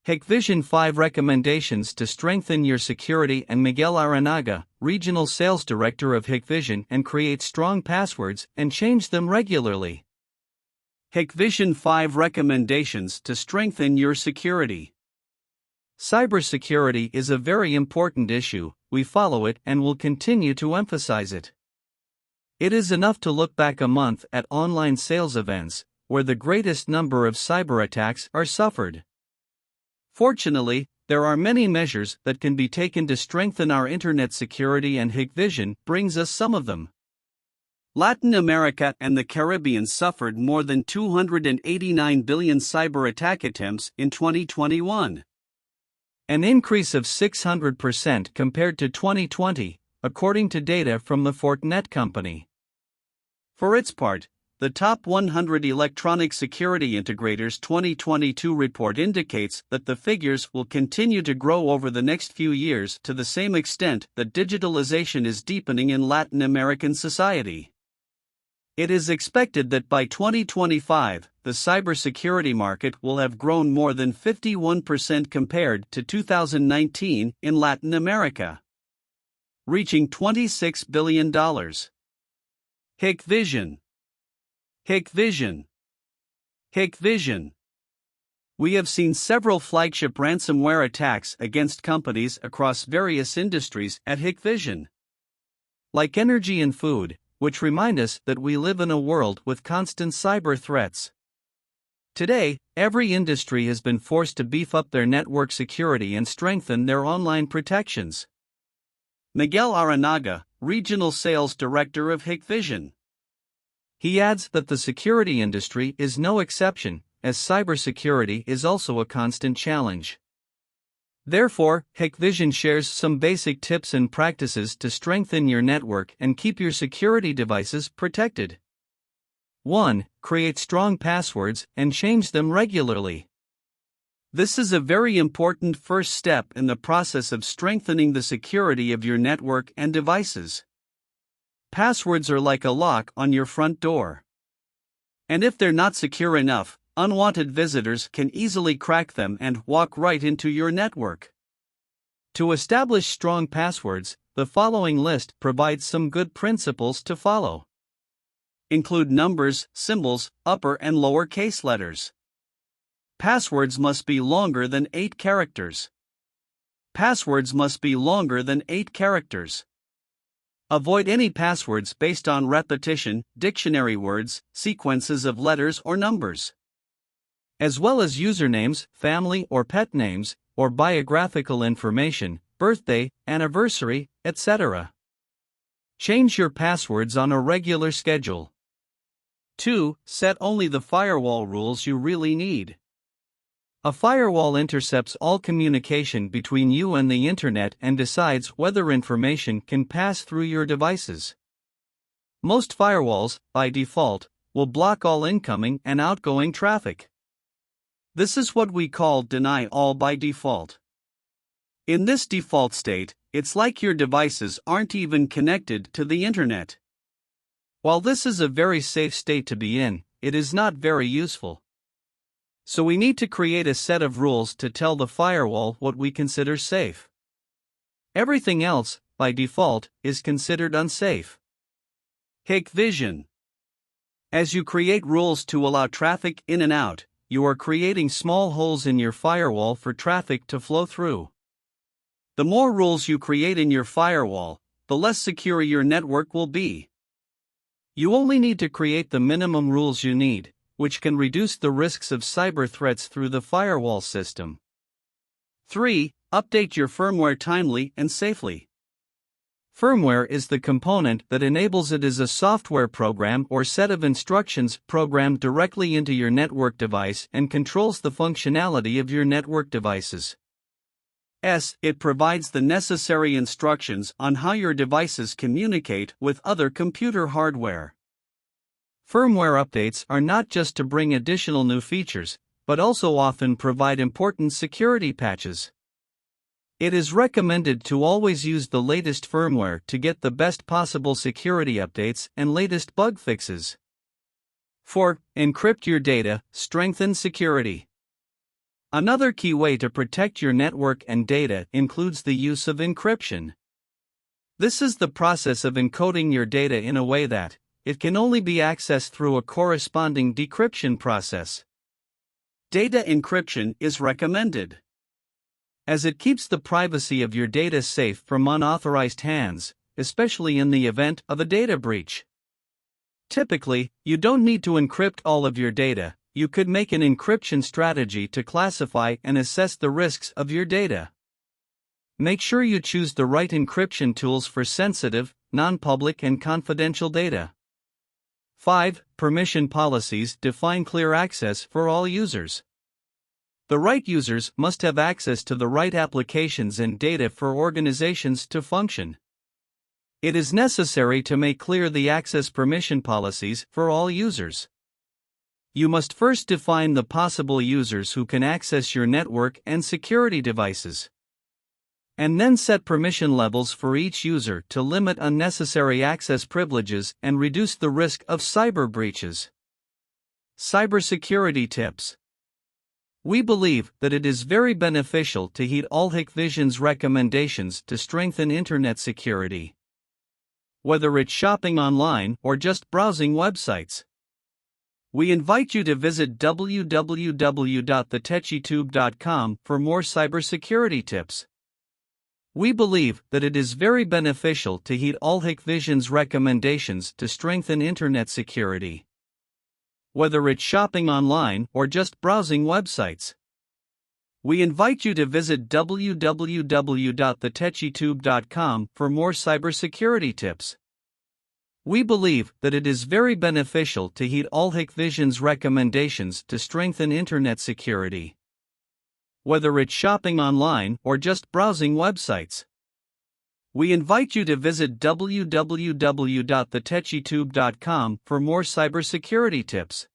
Hikvision 5 Recommendations to Strengthen Your Security, and Miguel Aranaga, Regional Sales Director of Hikvision, and create strong passwords and change them regularly. Hikvision 5 Recommendations to Strengthen Your Security. Cybersecurity is a very important issue. We follow it and will continue to emphasize it. It is enough to look back a month at online sales events, where the greatest number of cyber attacks are suffered. Fortunately, there are many measures that can be taken to strengthen our internet security, and Hikvision brings us some of them. Latin America and the Caribbean suffered more than 289 billion cyber attack attempts in 2021. An increase of 600% compared to 2020, according to data from the Fortinet company. For its part, the Top 100 Electronic Security Integrators 2022 report indicates that the figures will continue to grow over the next few years to the same extent that digitalization is deepening in Latin American society. It is expected that by 2025, the cybersecurity market will have grown more than 51% compared to 2019 in Latin America, reaching $26 billion. Hikvision. Hikvision. Hikvision. We have seen several flagship ransomware attacks against companies across various industries at Hikvision, like energy and food, which remind us that we live in a world with constant cyber threats. Today, every industry has been forced to beef up their network security and strengthen their online protections. Miguel Aranaga, Regional Sales Director of Hikvision. He adds that the security industry is no exception, as cybersecurity is also a constant challenge. Therefore, Hikvision shares some basic tips and practices to strengthen your network and keep your security devices protected. 1. Create strong passwords and change them regularly. This is a very important first step in the process of strengthening the security of your network and devices. Passwords are like a lock on your front door. And if they're not secure enough, unwanted visitors can easily crack them and walk right into your network. To establish strong passwords, the following list provides some good principles to follow. Include numbers, symbols, upper and lower case letters. Passwords must be longer than 8 characters. Passwords must be longer than 8 characters. Avoid any passwords based on repetition, dictionary words, sequences of letters or numbers, as well as usernames, family or pet names, or biographical information, birthday, anniversary, etc. Change your passwords on a regular schedule. 2. Set only the firewall rules you really need. A firewall intercepts all communication between you and the internet and decides whether information can pass through your devices. Most firewalls, by default, will block all incoming and outgoing traffic. This is what we call deny all by default. In this default state, it's like your devices aren't even connected to the internet. While this is a very safe state to be in, it is not very useful. So we need to create a set of rules to tell the firewall what we consider safe. Everything else, by default, is considered unsafe. Hikvision. As you create rules to allow traffic in and out, you are creating small holes in your firewall for traffic to flow through. The more rules you create in your firewall, the less secure your network will be. You only need to create the minimum rules you need, which can reduce the risks of cyber threats through the firewall system. 3. Update your firmware timely and safely. Firmware is the component that enables it as a software program or set of instructions programmed directly into your network device and controls the functionality of your network devices. It provides the necessary instructions on how your devices communicate with other computer hardware. Firmware updates are not just to bring additional new features, but also often provide important security patches. It is recommended to always use the latest firmware to get the best possible security updates and latest bug fixes. 4. Encrypt your data, strengthen security. Another key way to protect your network and data includes the use of encryption. This is the process of encoding your data in a way that it can only be accessed through a corresponding decryption process. Data encryption is recommended, as it keeps the privacy of your data safe from unauthorized hands, especially in the event of a data breach. Typically, you don't need to encrypt all of your data. You could make an encryption strategy to classify and assess the risks of your data. Make sure you choose the right encryption tools for sensitive, non-public and confidential data. 5. Permission policies define clear access for all users. The right users must have access to the right applications and data for organizations to function. It is necessary to make clear the access permission policies for all users. You must first define the possible users who can access your network and security devices, and then set permission levels for each user to limit unnecessary access privileges and reduce the risk of cyber breaches. Cybersecurity tips. We believe that it is very beneficial to heed all Hikvision's recommendations to strengthen internet security. Whether it's shopping online or just browsing websites, we invite you to visit www.thetechytube.com for more cybersecurity tips. We believe that it is very beneficial to heed all Hikvision's recommendations to strengthen internet security. Whether it's shopping online or just browsing websites, we invite you to visit www.thetechytube.com for more cybersecurity tips. We believe that it is very beneficial to heed all Hikvision's recommendations to strengthen internet security. Whether it's shopping online or just browsing websites, we invite you to visit www.thetechytube.com for more cybersecurity tips.